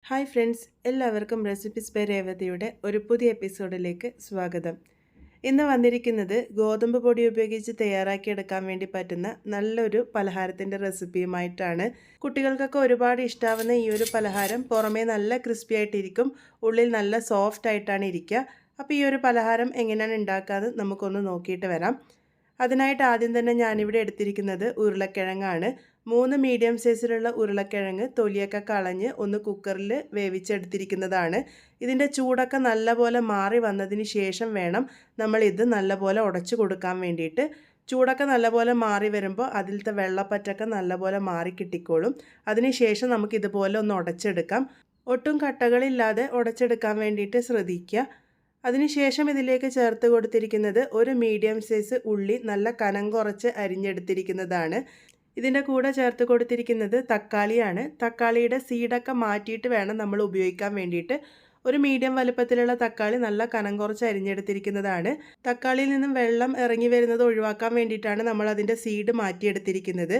Hi friends, എല്ലാവർക്കും recipes by രേവതിയുടെ ഒരു പുതിയ എപ്പിസോഡിലേക്ക് സ്വാഗതം. ഇന്ന് വന്നിരിക്കുന്നത് ഗോതമ്പ് പൊടി ഉപയോഗിച്ച് തയ്യാറാക്കിയെടുക്കാൻ വേണ്ടി പറ്റുന്ന നല്ലൊരു പലഹാരത്തിൻ്റെ റെസിപ്പിയുമായിട്ടാണ്. കുട്ടികൾക്കൊക്കെ ഒരുപാട് ഇഷ്ടാവുന്ന ഈ ഒരു പലഹാരം പുറമേ നല്ല ക്രിസ്പി ആയിട്ടിരിക്കും, ഉള്ളിൽ നല്ല സോഫ്റ്റ് ആയിട്ടാണ് ഇരിക്കുക. അപ്പോൾ ഈ ഒരു പലഹാരം എങ്ങനെയാണ് ഉണ്ടാക്കാമെന്ന് നമുക്കൊന്ന് നോക്കിയിട്ട് വരാം. അതിനായിട്ട് ആദ്യം തന്നെ ഞാനിവിടെ എടുത്തിരിക്കുന്നത് ഉരുളക്കിഴങ്ങാണ്. 3 മീഡിയം സൈസിലുള്ള ഉരുളക്കിഴങ്ങ് തൊലിയൊക്കെ കളഞ്ഞ് ഒന്ന് കുക്കറിൽ വേവിച്ചെടുത്തിരിക്കുന്നതാണ്. ഇതിൻ്റെ ചൂടൊക്കെ നല്ലപോലെ മാറി വന്നതിന് ശേഷം വേണം നമ്മളിത് നല്ലപോലെ ഉടച്ചു കൊടുക്കാൻ വേണ്ടിയിട്ട്. ചൂടൊക്കെ നല്ലപോലെ മാറി വരുമ്പോൾ അതിലത്തെ വെള്ളപ്പറ്റൊക്കെ നല്ലപോലെ മാറി കിട്ടിക്കോളും. അതിനുശേഷം നമുക്കിതുപോലെ ഒന്ന് ഉടച്ചെടുക്കാം. ഒട്ടും കട്ടകളില്ലാതെ ഉടച്ചെടുക്കാൻ വേണ്ടിയിട്ട് ശ്രദ്ധിക്കുക. അതിനുശേഷം ഇതിലേക്ക് ചേർത്ത് കൊടുത്തിരിക്കുന്നത് ഒരു മീഡിയം സൈസ് ഉള്ളി നല്ല കനം കുറച്ച് അരിഞ്ഞെടുത്തിരിക്കുന്നതാണ്. ഇതിൻ്റെ കൂടെ ചേർത്ത് കൊടുത്തിരിക്കുന്നത് തക്കാളിയാണ്. തക്കാളിയുടെ സീഡൊക്കെ മാറ്റിയിട്ട് വേണം നമ്മൾ ഉപയോഗിക്കാൻ വേണ്ടിയിട്ട്. ഒരു മീഡിയം വലുപ്പത്തിലുള്ള തക്കാളി നല്ല കനം കുറച്ച് അരിഞ്ഞെടുത്തിരിക്കുന്നതാണ്. തക്കാളിയിൽ നിന്നും വെള്ളം ഇറങ്ങി വരുന്നത് ഒഴിവാക്കാൻ വേണ്ടിയിട്ടാണ് നമ്മൾ അതിൻ്റെ സീഡ് മാറ്റിയെടുത്തിരിക്കുന്നത്.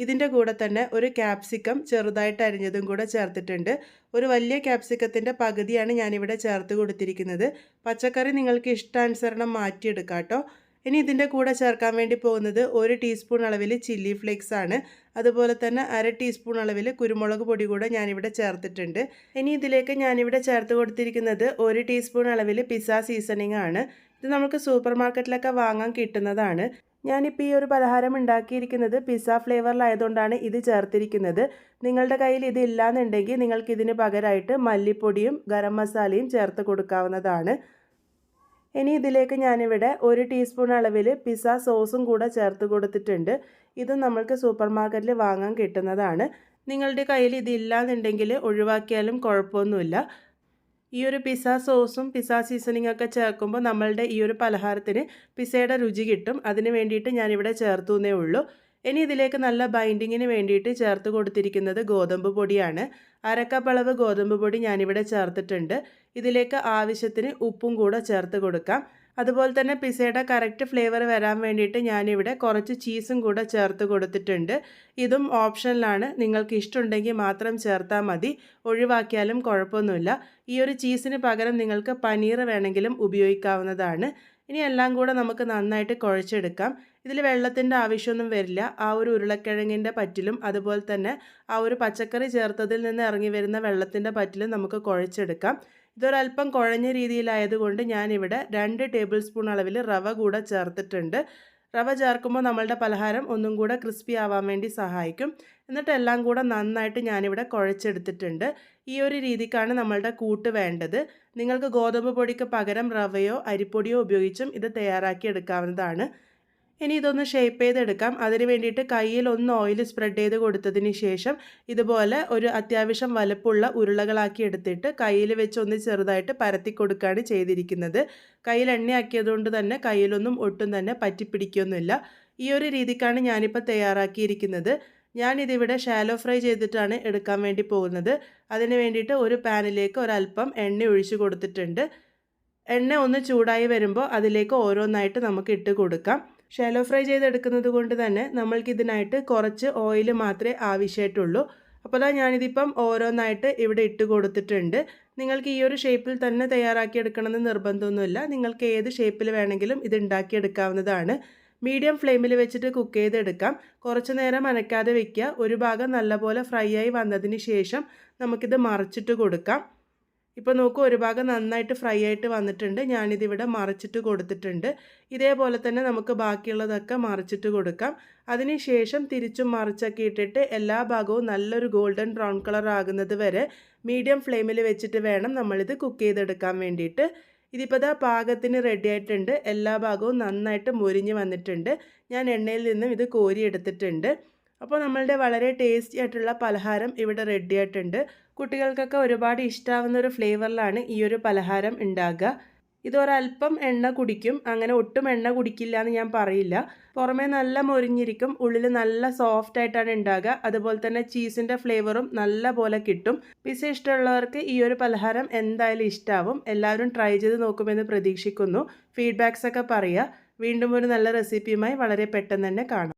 ഇതിൻ്റെ കൂടെ തന്നെ ഒരു ക്യാപ്സിക്കം ചെറുതായിട്ട് അരിഞ്ഞതും കൂടെ ചേർത്തിട്ടുണ്ട്. ഒരു വലിയ ക്യാപ്സിക്കത്തിൻ്റെ പകുതിയാണ് ഞാനിവിടെ ചേർത്ത് കൊടുത്തിരിക്കുന്നത്. പച്ചക്കറി നിങ്ങൾക്ക് ഇഷ്ടാനുസരണം മാറ്റിയെടുക്കാം കേട്ടോ. ഇനി ഇതിൻ്റെ കൂടെ ചേർക്കാൻ വേണ്ടി പോകുന്നത് 1 ടീസ്പൂൺ അളവിൽ ചില്ലി ഫ്ലേക്സ് ആണ്. അതുപോലെ തന്നെ 1/2 ടീസ്പൂൺ അളവിൽ കുരുമുളക് പൊടി കൂടെ ഞാനിവിടെ ചേർത്തിട്ടുണ്ട്. ഇനി ഇതിലേക്ക് ഞാനിവിടെ ചേർത്ത് കൊടുത്തിരിക്കുന്നത് 1 ടീസ്പൂൺ അളവിൽ പിസ്സ സീസണിങ് ആണ്. ഇത് നമുക്ക് സൂപ്പർ മാർക്കറ്റിലൊക്കെ വാങ്ങാൻ കിട്ടുന്നതാണ്. ഞാനിപ്പോൾ ഈ ഒരു പലഹാരം ഉണ്ടാക്കിയിരിക്കുന്നത് പിസ്സ ഫ്ലേവറിലായതുകൊണ്ടാണ് ഇത് ചേർത്തിരിക്കുന്നത്. നിങ്ങളുടെ കയ്യിൽ ഇത് ഇല്ലാന്നുണ്ടെങ്കിൽ നിങ്ങൾക്ക് ഇതിന് പകരമായിട്ട് മല്ലിപ്പൊടിയും ഗരം മസാലയും ചേർത്ത് കൊടുക്കാവുന്നതാണ്. ഇനി ഇതിലേക്ക് ഞാനിവിടെ 1 ടീസ്പൂൺ അളവിൽ പിസ്സ സോസും കൂടെ ചേർത്ത് കൊടുത്തിട്ടുണ്ട്. ഇത് നമ്മൾക്ക് സൂപ്പർ മാർക്കറ്റിൽ വാങ്ങാൻ കിട്ടുന്നതാണ്. നിങ്ങളുടെ കയ്യിൽ ഇതില്ലാന്നുണ്ടെങ്കിൽ ഒഴിവാക്കിയാലും കുഴപ്പമൊന്നുമില്ല. ഈ ഒരു പിസ്സ സോസും പിസ്സ സീസണിംഗ് ഒക്കെ ചേർക്കുമ്പോൾ നമ്മളുടെ ഈ ഒരു പലഹാരത്തിന് പിസ്സയുടെ രുചി കിട്ടും. അതിന് വേണ്ടിയിട്ട് ഞാനിവിടെ ചേർത്തുന്നേ ഉള്ളൂ. ഇനി ഇതിലേക്ക് നല്ല ബൈൻഡിങ്ങിന് വേണ്ടിയിട്ട് ചേർത്ത് കൊടുത്തിരിക്കുന്നത് ഗോതമ്പ് പൊടിയാണ്. 1/2 കപ്പ് അളവ് ഗോതമ്പ് പൊടി ഞാനിവിടെ ചേർത്തിട്ടുണ്ട്. ഇതിലേക്ക് ആവശ്യത്തിന് ഉപ്പും കൂടെ ചേർത്ത് കൊടുക്കാം. അതുപോലെ തന്നെ പിസ്സയുടെ കറക്റ്റ് ഫ്ലേവർ വരാൻ വേണ്ടിയിട്ട് ഞാനിവിടെ കുറച്ച് ചീസും കൂടെ ചേർത്ത് കൊടുത്തിട്ടുണ്ട്. ഇതും ഓപ്ഷനിലാണ്, നിങ്ങൾക്ക് ഇഷ്ടമുണ്ടെങ്കിൽ മാത്രം ചേർത്താൽ മതി, ഒഴിവാക്കിയാലും കുഴപ്പമൊന്നുമില്ല. ഈ ഒരു ചീസിന് പകരം നിങ്ങൾക്ക് പനീർ വേണമെങ്കിലും ഉപയോഗിക്കാവുന്നതാണ്. ഇനി എല്ലാം കൂടെ നമുക്ക് നന്നായിട്ട് കുഴച്ചെടുക്കാം. ഇതിൽ വെള്ളത്തിൻ്റെ ആവശ്യമൊന്നും വരില്ല. ആ ഒരു ഉരുളക്കിഴങ്ങിൻ്റെ പറ്റിലും അതുപോലെ തന്നെ ആ ഒരു പച്ചക്കറി ചേർത്തതിൽ നിന്ന് ഇറങ്ങി വരുന്ന വെള്ളത്തിൻ്റെ പറ്റിലും നമുക്ക് കുഴച്ചെടുക്കാം. ഇതൊരല്പം കുഴഞ്ഞ രീതിയിലായതുകൊണ്ട് ഞാനിവിടെ 2 ടേബിൾ സ്പൂൺ അളവിൽ റവ കൂടെ ചേർത്തിട്ടുണ്ട്. റവ ചേർക്കുമ്പോൾ നമ്മളുടെ പലഹാരം ഒന്നും കൂടെ ക്രിസ്പി ആവാൻ വേണ്ടി സഹായിക്കും. എന്നിട്ട് എല്ലാം കൂടെ നന്നായിട്ട് ഞാനിവിടെ കുഴച്ചെടുത്തിട്ടുണ്ട്. ഈ ഒരു രീതിക്കാണ് നമ്മളുടെ കൂട്ട് വേണ്ടത്. നിങ്ങൾക്ക് ഗോതമ്പ് പൊടിക്ക് പകരം റവയോ അരിപ്പൊടിയോ ഉപയോഗിച്ചും ഇത് തയ്യാറാക്കി എടുക്കാവുന്നതാണ്. ഇനി ഇതൊന്ന് ഷേപ്പ് ചെയ്തെടുക്കാം. അതിന് വേണ്ടിയിട്ട് കയ്യിൽ ഒന്ന് ഓയിൽ സ്പ്രെഡ് ചെയ്ത് കൊടുത്തതിന് ശേഷം ഇതുപോലെ ഒരു അത്യാവശ്യം വലുപ്പമുള്ള ഉരുളകളാക്കി എടുത്തിട്ട് കയ്യിൽ വെച്ച് ഒന്ന് ചെറുതായിട്ട് പരത്തി കൊടുക്കുകയാണ് ചെയ്തിരിക്കുന്നത്. കയ്യിൽ എണ്ണയാക്കിയതുകൊണ്ട് തന്നെ കയ്യിലൊന്നും ഒട്ടും തന്നെ പറ്റിപ്പിടിക്കുകയൊന്നുമില്ല. ഈ ഒരു രീതിക്കാണ് ഞാനിപ്പോൾ തയ്യാറാക്കിയിരിക്കുന്നത്. ഞാനിതിവിടെ ഷാലോ ഫ്രൈ ചെയ്തിട്ടാണ് എടുക്കാൻ വേണ്ടി പോകുന്നത്. അതിന് വേണ്ടിയിട്ട് ഒരു പാനിലേക്ക് ഒരല്പം എണ്ണ ഒഴിച്ച് കൊടുത്തിട്ടുണ്ട്. എണ്ണ ഒന്ന് ചൂടായി വരുമ്പോൾ അതിലേക്ക് ഓരോന്നായിട്ട് നമുക്ക് ഇട്ട് കൊടുക്കാം. ഷാലോ ഫ്രൈ ചെയ്തെടുക്കുന്നത് കൊണ്ട് തന്നെ നമ്മൾക്കിതിനായിട്ട് കുറച്ച് ഓയിൽ മാത്രമേ ആവശ്യമായിട്ടുള്ളൂ. അപ്പോൾ ഞാനിതിപ്പം ഓരോന്നായിട്ട് ഇവിടെ ഇട്ട് കൊടുത്തിട്ടുണ്ട്. നിങ്ങൾക്ക് ഈ ഒരു ഷേപ്പിൽ തന്നെ തയ്യാറാക്കിയെടുക്കണമെന്ന് നിർബന്ധമൊന്നുമില്ല. നിങ്ങൾക്ക് ഏത് ഷേപ്പിൽ വേണമെങ്കിലും ഇത് ഉണ്ടാക്കിയെടുക്കാവുന്നതാണ്. മീഡിയം ഫ്ലെയിമിൽ വെച്ചിട്ട് കുക്ക് ചെയ്തെടുക്കാം. കുറച്ച് നേരം അനക്കാതെ വയ്ക്കുക. ഒരു ഭാഗം നല്ലപോലെ ഫ്രൈ ആയി വന്നതിന് ശേഷം നമുക്കിത് മറിച്ചിട്ട് കൊടുക്കാം. ഇപ്പോൾ നോക്കൂ, ഒരു ഭാഗം നന്നായിട്ട് ഫ്രൈ ആയിട്ട് വന്നിട്ടുണ്ട്. ഞാനിതിവിടെ മറിച്ചിട്ട് കൊടുത്തിട്ടുണ്ട്. ഇതേപോലെ തന്നെ നമുക്ക് ബാക്കിയുള്ളതൊക്കെ മറിച്ചിട്ട് കൊടുക്കാം. അതിനുശേഷം തിരിച്ചും മറിച്ചൊക്കെ ഇട്ടിട്ട് എല്ലാ ഭാഗവും നല്ലൊരു ഗോൾഡൻ ബ്രൗൺ കളർ ആകുന്നത് വരെ മീഡിയം ഫ്ലെയിമിൽ വെച്ചിട്ട് വേണം നമ്മളിത് കുക്ക് ചെയ്തെടുക്കാൻ വേണ്ടിയിട്ട്. ഇതിപ്പോൾ പാകത്തിന് റെഡി ആയിട്ടുണ്ട്. എല്ലാ ഭാഗവും നന്നായിട്ട് മുരിഞ്ഞ് വന്നിട്ടുണ്ട്. ഞാൻ എണ്ണയിൽ നിന്നും ഇത് കോരിയെടുത്തിട്ടുണ്ട്. അപ്പോൾ നമ്മളുടെ വളരെ ടേസ്റ്റി ആയിട്ടുള്ള പലഹാരം ഇവിടെ റെഡി ആയിട്ടുണ്ട്. കുട്ടികൾക്കൊക്കെ ഒരുപാട് ഇഷ്ടമാവുന്ന ഒരു ഫ്ലേവറിലാണ് ഈ ഒരു പലഹാരം ഉണ്ടാകുക. ഇതൊരല്പം എണ്ണ കുടിക്കും, അങ്ങനെ ഒട്ടും എണ്ണ കുടിക്കില്ല എന്ന് ഞാൻ പറയില്ല. പുറമേ നല്ല മൊരിഞ്ഞിരിക്കും, ഉള്ളിൽ നല്ല സോഫ്റ്റ് ആയിട്ടാണ് ഉണ്ടാകുക. അതുപോലെ തന്നെ ചീസിൻ്റെ ഫ്ലേവറും നല്ല പോലെ കിട്ടും. പിസ്സ ഇഷ്ടമുള്ളവർക്ക് ഈ ഒരു പലഹാരം എന്തായാലും ഇഷ്ടമാവും. എല്ലാവരും ട്രൈ ചെയ്ത് നോക്കുമെന്ന് പ്രതീക്ഷിക്കുന്നു. ഫീഡ്ബാക്സ് ഒക്കെ പറയുക. വീണ്ടും ഒരു നല്ല റെസിപ്പിയുമായി വളരെ പെട്ടെന്ന് തന്നെ കാണാം.